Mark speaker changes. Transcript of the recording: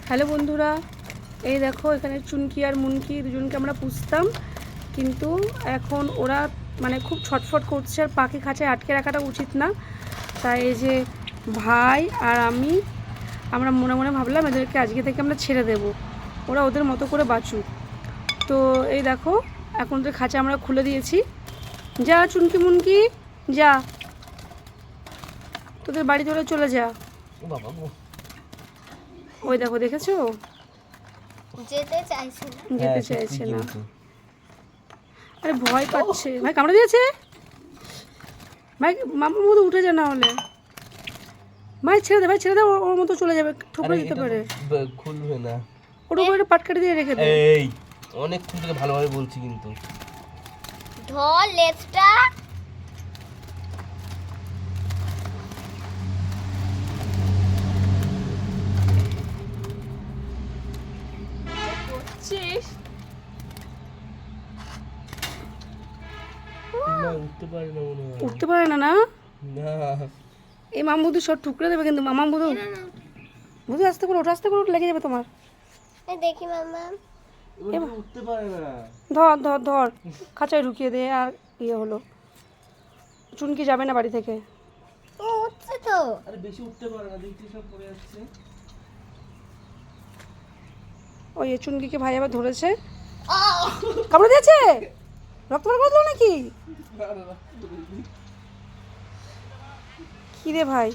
Speaker 1: Hello বন্ধুরা, এই দেখো এখানে চুনকি আর মুনকি দুজনকে আমরা পুষতাম, কিন্তু এখন ওরা মানে খুব ছটফট করছে আর পাখি খাঁচায় আটকে রাখাটা উচিত না। তাই এই যে ভাই আর আমরা মনে মনে ভাবলাম এদেরকে আজকে থেকে আমরা ছেড়ে দেব, ওরা ওদের মতো করে বাঁচুক। তো এই দেখো এখন ওদের খাঁচা আমরা খুলে দিয়েছি। যা চুনকি মুনকি যা, তোদের বাড়ি ধরে চলে যা। ওই দেখো, দেখেছো
Speaker 2: যেতে
Speaker 1: চাইছে না। আরে ভয় পাচ্ছে ভাই, কামড়ে দিয়েছে ভাই। মামার মতো উঠে যা, না হলে ভাই ছেড়ে দে, ভাই ছেড়ে দে, ওর মতো চলে যাবে, ঠুকরে দিতে পারে।
Speaker 3: খুলবে না,
Speaker 1: ওর উপরে পাটকাঠি দিয়ে রেখে দে।
Speaker 3: এই অনেকক্ষণ থেকে ভালোভাবে বলছি কিন্তু
Speaker 2: ধর লেজটা।
Speaker 3: উঠতে পারে না মনে হয়।
Speaker 1: উঠতে পারে না, না
Speaker 3: না
Speaker 1: এই মাম বুধু সব ঠুকরে দেবে কিন্তু। মামা বুধু বুধু আস্তে করে ওঠ, আস্তে করে ওঠ, লেগে যাবে তোমার।
Speaker 2: দেখি মামা,
Speaker 3: উঠতে পারে না।
Speaker 1: ধর ধর ধর, খাঁচায় ঢুকিয়ে দে। আর ইয়ে হলো, চুনকি যাবে না বাড়ি থেকে।
Speaker 2: ও উঠছে তো।
Speaker 3: আরে বেশি উঠতে পারে না, দেখছি সব পড়ে যাচ্ছে।
Speaker 1: ওই চুনকিকে ভাই আবার ধরেছে, কামড়ে দিয়েছে, রক্ত বের করে দিল নাকি? কি রে ভাই।